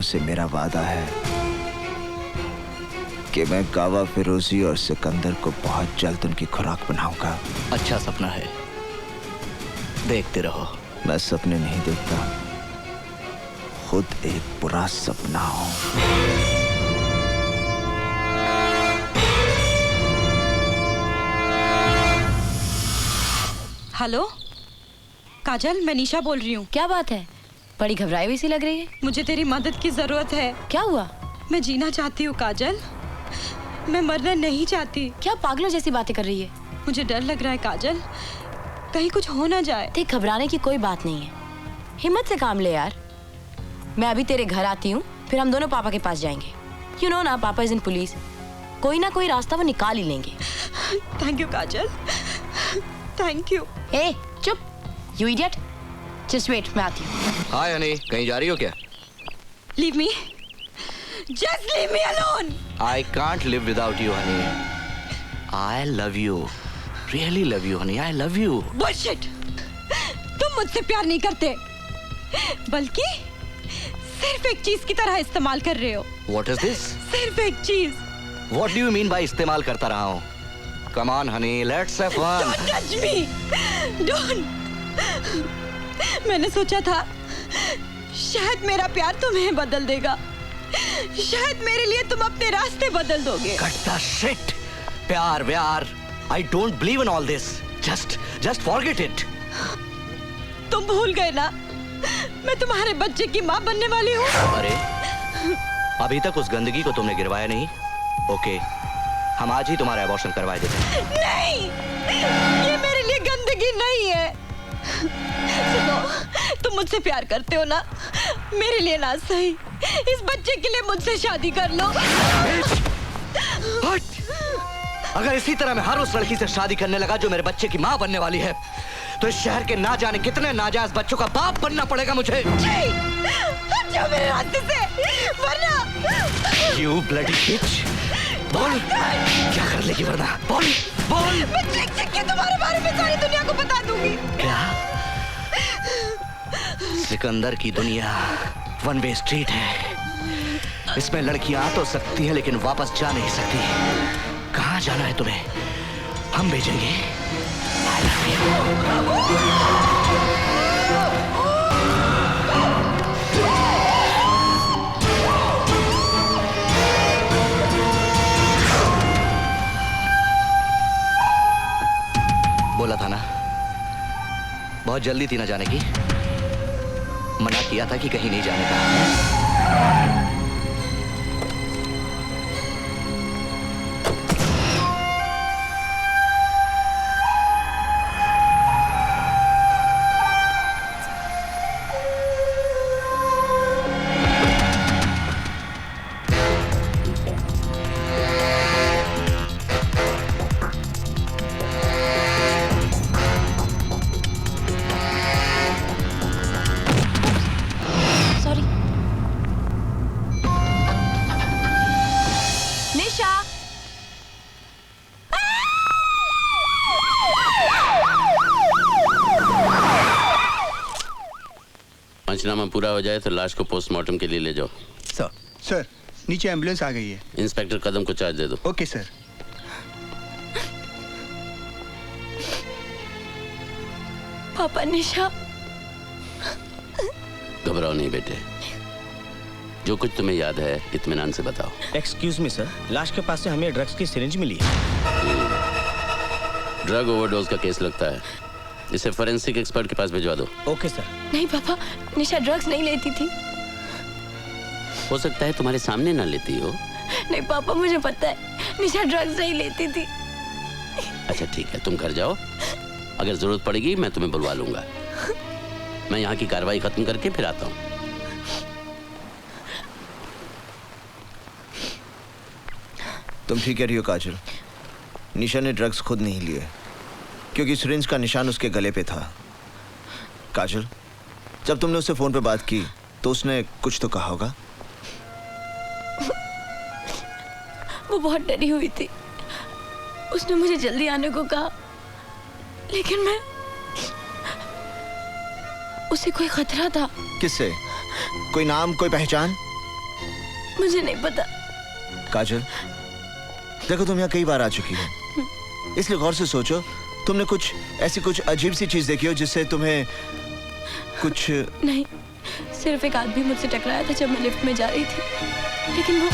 से मेरा वादा है कि मैं गावा फिरोजी और सिकंदर को बहुत जल्द उनकी खुराक बनाऊंगा। अच्छा सपना है, देखते रहो। मैं सपने नहीं देखता, खुद एक बुरा सपना हूं। हेलो काजल, मैं निशा बोल रही हूँ। क्या बात है, बड़ी घबराई हुई सी लग रही है। मुझे तेरी मदद की जरूरत है। क्या हुआ? मैं जीना चाहती हूँ काजल, मैं मरना नहीं चाहती। क्या पागलों जैसी बातें कर रही है? मुझे डर लग रहा है काजल, कहीं कुछ हो ना जाए। देख, घबराने की कोई बात नहीं है, हिम्मत से काम ले यार। मैं अभी तेरे घर आती हूँ, फिर हम दोनों पापा के पास जाएंगे। यू नो ना, पापा इज इन पुलिस, कोई ना कोई रास्ता वो निकाल ही लेंगे। Thank you Kajal, thank you. ए चुप, यू इडियट, जस्ट वेट, मैं आती हूँ। हाय हनी, कहीं जा रही हो क्या? Leave me, just leave me alone. I can't live without you, honey. I love you. Really love you, honey. I love you. Bullshit! तुम मुझसे प्यार नहीं करते, बल्कि सिर्फ एक चीज की तरह इस्तेमाल कर रहे हो। What is this? सिर्फ एक चीज। What do you mean by इस्तेमाल करता रहा हूँ? Come on, honey. Let's have fun. Don't touch me. Don't. मैंने सोचा था शायद मेरा प्यार तुम्हें बदल देगा, शायद मेरे लिए तुम अपने रास्ते बदल दोगे। Cut the shit. प्यार व्यार. I don't believe in all this. Just forget it. तुम भूल गए ना, मैं तुम्हारे बच्चे की माँ बनने वाली हूँ। अरे, अभी तक उस गंदगी को तुमने गिरवाया नहीं? ओके, हम आज ही तुम्हारा अबॉर्शन करवाए देते हैं। नहीं, ये मेरे लिए गंदगी नहीं है। सुनो, तुम मुझसे प्यार करते हो ना, मेरे लिए ना सही, इस बच्चे के लिए मुझसे शादी कर लो। अगर इसी तरह मैं हर उस लड़की से शादी करने लगा जो मेरे बच्चे की माँ बनने वाली है, तो इस शहर के ना जाने कितने नाजायज बच्चों का बाप बनना पड़ेगा मुझे। हट जाओ मेरे रास्ते से, वरना। You bloody bitch! बोल, क्या कर लेगी वरना? बोल, बोल। मैं चिक के तुम्हारे बारे में सारी दुनिया को बता दूंगी। क्या? सिकंदर की दुनिया वन वे स्ट्रीट है, इसमें लड़कियां आ तो सकती हैं लेकिन वापस जा नहीं सकती। कहाँ जाना है तुम्हें? हम भेजेंगे। I love you. बोला था ना, बहुत जल्दी थी ना जाने की। मना किया था कि कहीं नहीं जाने का। पंचनामा पूरा हो जाए तो लाश को पोस्टमार्टम के लिए ले जाओ। सर, नीचे एम्बुलेंस आ गई है। इंस्पेक्टर कदम को चार्ज दे दो। Okay sir. पापा, निशा। घबराओ नहीं बेटे, जो कुछ तुम्हें याद है इत्मीनान से बताओ। एक्सक्यूज मी सर, लाश के पास से हमें ड्रग्स की सिरिंज मिली है। ड्रग ओवरडोज का केस लगता है, इसे फोरेंसिक एक्सपर्ट के पास भिजवा दो। Okay sir. नहीं पापा, निशा ड्रग्स नहीं लेती थी। हो सकता है तुम्हारे सामने ना लेती हो। नहीं पापा, मुझे पता है निशा ड्रग्स नहीं लेती थी। अच्छा ठीक है, तुम घर जाओ, अगर जरूरत पड़ेगी मैं तुम्हें बुलवा लूंगा। मैं यहाँ की कार्रवाई खत्म करके फिर आता हूँ। तुम ठीक कह रही हो काजल, निशा ने ड्रग्स खुद नहीं लिए क्योंकि सिरिंज का निशान उसके गले पे था। काजल, जब तुमने उससे फोन पे बात की तो उसने कुछ तो कहा होगा। वो बहुत डरी हुई थी, उसने मुझे जल्दी आने को कहा, लेकिन मैं उसे कोई खतरा था। किससे? कोई नाम, कोई पहचान? मुझे नहीं पता। काजल, देखो तुम यहाँ कई बार आ चुकी हो, इसलिए गौर से सोचो। तुमने कुछ अजीब सी चीज देखी हो जिससे तुम्हें कुछ। नहीं, सिर्फ एक आदमी मुझसे टकराया था जब मैं लिफ्ट में जा रही थी, लेकिन वो।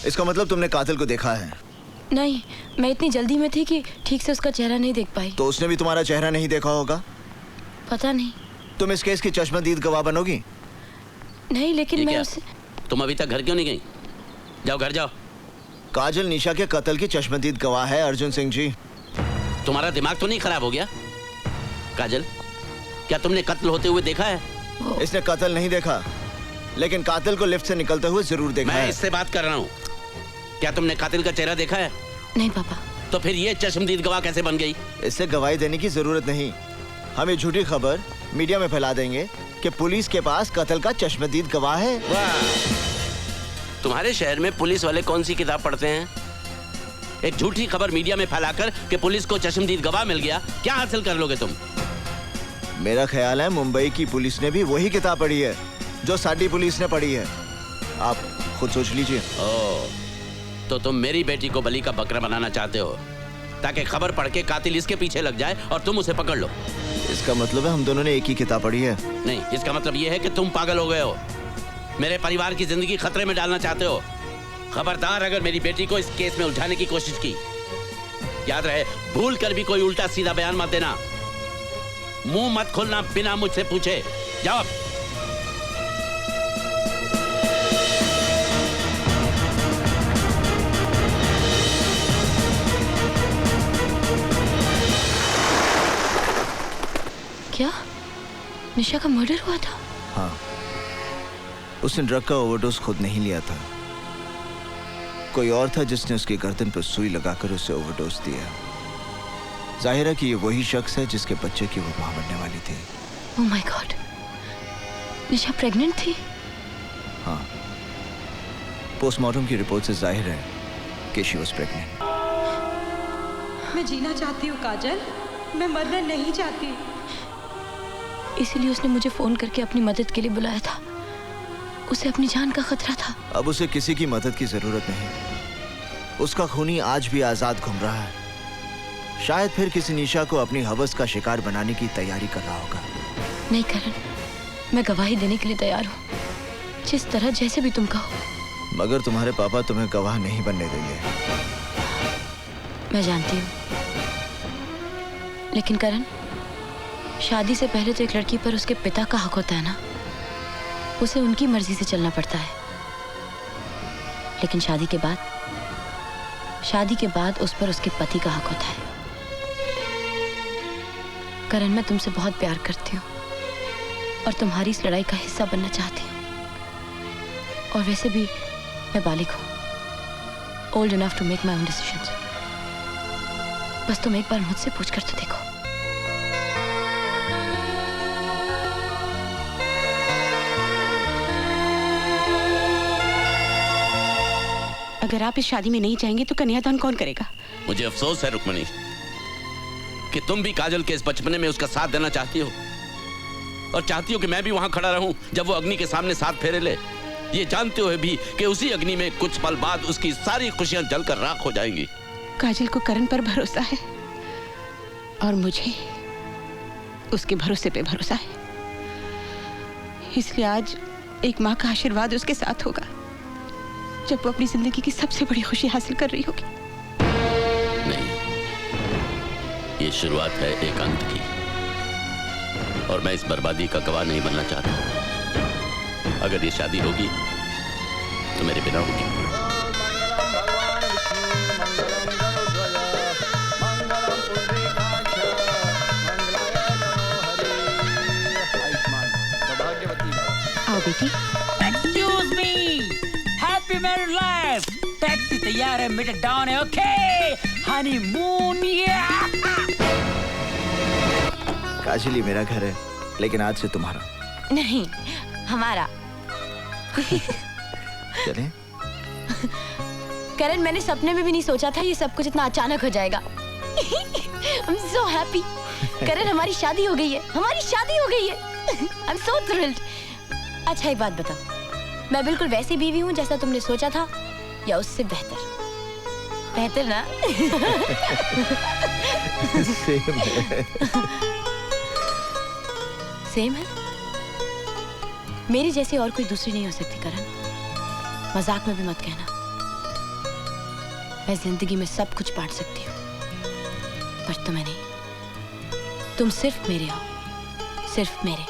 इसका मतलब तुमने कातिल को देखा है? नहीं, मैं इतनी जल्दी में थी कि ठीक से उसका चेहरा नहीं देख पाई। तो उसने भी तुम्हारा चेहरा नहीं देखा होगा? पता नहीं। तुम इस केस की चश्मदीद गवाह बनोगी? नहीं, लेकिन ये मैं क्या? उससे। तुम अभी तक घर क्यों नहीं गई? जाओ घर जाओ। काजल निशा के कत्ल की चश्मदीद गवाह है अर्जुन सिंह जी। तुम्हारा दिमाग तो नहीं खराब हो गया? काजल, क्या तुमने कत्ल होते हुए देखा है? इसने कत्ल नहीं देखा, लेकिन कातिल को लिफ्ट से निकलते हुए जरूर देखा मैं है। इससे बात कर रहा हूँ। क्या तुमने कातिल का चेहरा देखा है? नहीं पापा। तो फिर ये चश्मदीद गवाह कैसे बन गई? इससे गवाही देने की जरूरत नहीं। हम ये झूठी खबर मीडिया में फैला देंगे कि पुलिस के पास कत्ल का चश्मदीद गवाह है। वाह! तुम्हारे शहर में पुलिस वाले कौन सी किताब पढ़ते हैं? एक झूठी खबर मीडिया में फैलाकर कि पुलिस को चश्मदीद गवाह मिल गया, क्या हासिल कर लोगे तुम? मेरा ख्याल है मुंबई की पुलिस ने भी वही किताब पढ़ी है जो साडी पुलिस ने पढ़ी है। आप खुद सोच लीजिए। ओह, तो तुम मेरी बेटी को बलि का बकरा बनाना चाहते हो ताकि खबर पढ़ के कातिल इसके पीछे लग जाए और तुम उसे पकड़ लो। इसका मतलब है हम दोनों ने एक ही किताब पढ़ी है। नहीं, इसका मतलब ये है कि तुम पागल हो गए हो, मेरे परिवार की जिंदगी खतरे में डालना चाहते हो। खबरदार अगर मेरी बेटी को इस केस में उलझाने की कोशिश की, याद रहे भूल कर भी कोई उल्टा सीधा बयान मत देना। मुंह मत खोलना बिना मुझसे पूछे। जाओ। क्या निशा का मर्डर हुआ था? हाँ, उसने ड्रग का ओवरडोज खुद नहीं लिया था, कोई और था जिसने उसकी गर्दन पर सुई लगाकर उसे ओवरडोज दिया। जाहिर है कि ये वही शख्स है जिसके बच्चे की वो मां बनने वाली थी। Oh my God, Nisha pregnant थी? हाँ, पोस्टमार्टम की रिपोर्ट से जाहिर है कि शी वाज प्रेग्नेंट। मैं जीना चाहती हूँ काजल, मैं मरना नहीं चाहती। इसीलिए उसने मुझे फोन करके अपनी मदद के लिए बुलाया था। उसे अपनी जान का खतरा था। अब उसे किसी की मदद की जरूरत नहीं। उसका खूनी आज भी आजाद घूम रहा है। शायद फिर किसी निशा को अपनी हवस का शिकार बनाने की तैयारी कर रहा होगा। नहीं करण, मैं गवाही देने के लिए तैयार हूँ, जिस तरह जैसे भी तुम कहो। मगर तुम्हारे पापा तुम्हें गवाह नहीं बनने देंगे। मैं जानती हूँ, लेकिन करण, शादी से पहले तो एक लड़की पर उसके पिता का हक होता है ना। उसे उनकी मर्जी से चलना पड़ता है। लेकिन शादी के बाद उस पर उसके पति का हक होता है। करण, मैं तुमसे बहुत प्यार करती हूँ और तुम्हारी इस लड़ाई का हिस्सा बनना चाहती हूँ। और वैसे भी मैं बालिग हूँ, old enough to make my own decisions. बस तुम एक बार मुझसे पूछकर तो देखो। अगर आप इस शादी में नहीं जाएंगे तो कन्यादान कौन करेगा? मुझे अफसोस है रुक्मणी कि तुम भी काजल के इस बचपने में उसका साथ देना चाहती हो, और चाहती हो कि मैं भी वहां खड़ा रहूं जब वो अग्नि के सामने साथ फेरे ले, ये जानते हुए भी कि उसी अग्नि में कुछ पल बाद उसकी सारी खुशियां जलकर राख हो जाएंगी। काजल को करण पर भरोसा है और मुझे उसके भरोसे पे भरोसा है। इसलिए आज एक माँ का आशीर्वाद उसके साथ होगा जब वो अपनी जिंदगी की सबसे बड़ी खुशी हासिल कर रही होगी। नहीं, ये शुरुआत है एक अंत की, और मैं इस बर्बादी का गवाह नहीं बनना चाहता। अगर ये शादी होगी तो मेरे बिना होगी। आओ बेटी। Excuse me, happy married life. Taxi तैयार है, मीटर डाउन है, ओके? हनीमून, काजल, ये मेरा घर है, लेकिन आज से तुम्हारा नहीं, हमारा। चलें? करण, मैंने सपने में भी नहीं सोचा था ये सब कुछ इतना अचानक हो जाएगा। I'm so happy। करण, हमारी शादी हो गई है, हमारी शादी हो गई है। I'm so thrilled. अच्छा एक बात बताओ, मैं बिल्कुल वैसी बीवी हूँ जैसा तुमने सोचा था या उससे बेहतर? बेहतर ना? सेम है। सेम है? मेरी जैसी और कोई दूसरी नहीं हो सकती करण। मजाक में भी मत कहना। मैं जिंदगी में सब कुछ बांट सकती हूँ, पर तुम्हें नहीं। तुम सिर्फ मेरे हो, सिर्फ मेरे।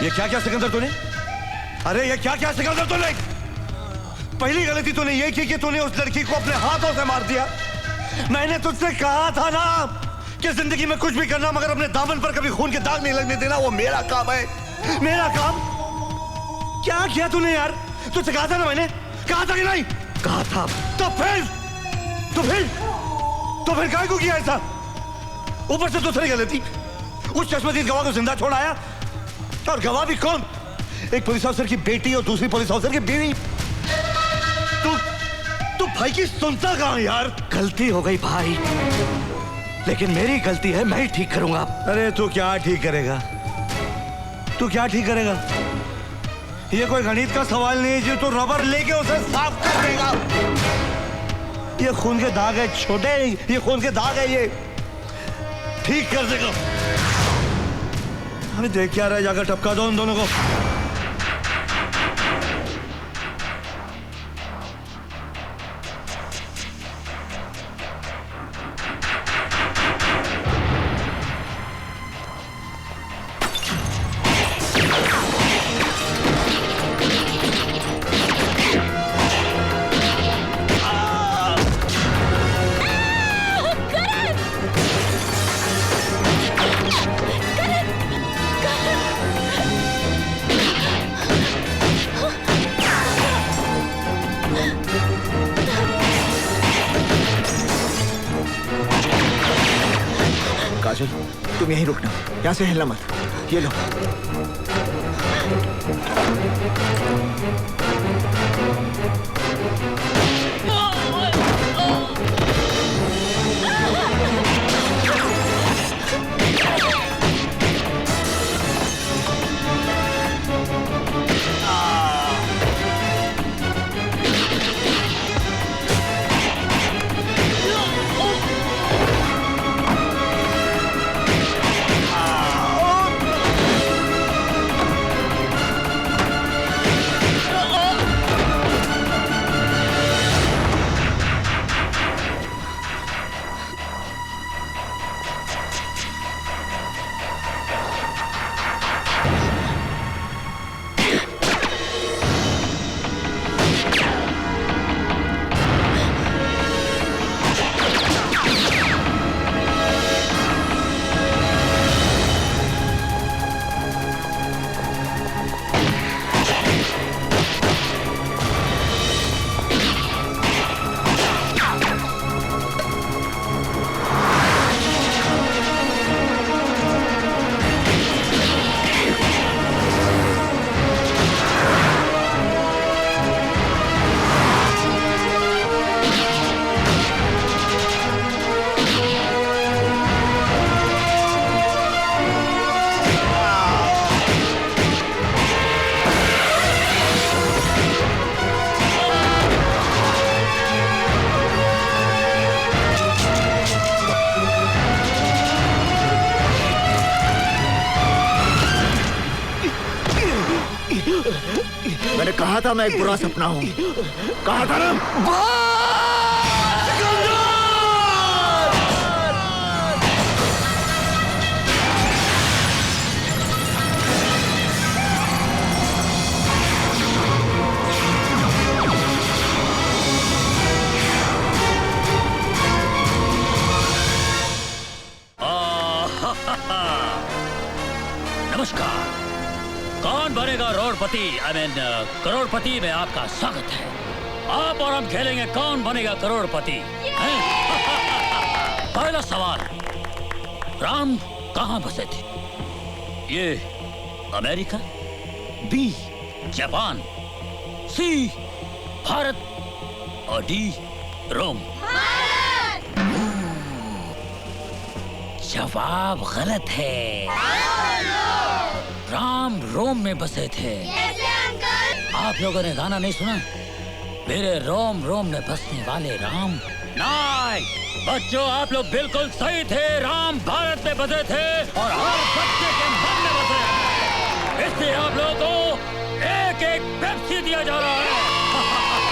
ये क्या क्या सिकंदर तूने? अरे ये क्या क्या सिकंदर तूने? पहली गलती तूने ये की कि तूने उस लड़की को अपने हाथों से मार दिया। मैंने तुझसे कहा था ना कि जिंदगी में कुछ भी करना मगर अपने दामन पर कभी खून के दाग नहीं लगने देना। वो मेरा काम है, मेरा काम। क्या किया तूने यार? तुझसे कहा था ना, मैंने कहा था कि नहीं? कहा था। तो फिर काहे को किया ऐसा? ऊपर से दूसरी गलती, उस चश्मदीद गवाह को जिंदा छोड़ आया। और गवाह भी कौन? एक पुलिस ऑफिसर की बेटी और दूसरी पुलिस ऑफिसर की बीवी। तू भाई की सुनता कहां यार? गलती हो गई भाई, लेकिन मेरी गलती है, मैं ही ठीक करूंगा। अरे तू क्या ठीक करेगा? तू क्या ठीक करेगा? ये कोई गणित का सवाल नहीं है जो तू रबर लेके उसे साफ कर देगा। ये खून के दाग है छोटे, ये खून के दाग है, ये ठीक कर देगा। अरे देख क्या रहा है, जाकर टपका दो उन दोनों को। काजल, तुम यहीं रुकना, यहाँ से हिलना मत। ये लो। मैंने कहा था मैं एक बुरा सपना हूं, कहा था ना। नमस्कार। कौन बनेगा रोडपति, करोड़पति में आपका स्वागत है। आप और हम खेलेंगे कौन बनेगा करोड़पति। पहला सवाल, राम कहाँ बसे थे? ये अमेरिका, बी जापान, सी भारत और डी रोम। जवाब गलत है। राम रोम में बसे थे। आप लोगों ने गाना नहीं सुना? मेरे रोम रोम में बसने वाले राम। नहीं बच्चों, आप लोग बिल्कुल सही थे। राम भारत में बसे थे और हर बच्चे के मन में बसे हैं। इसलिए आप लोगों को एक एक पेप्सी दिया जा रहा है।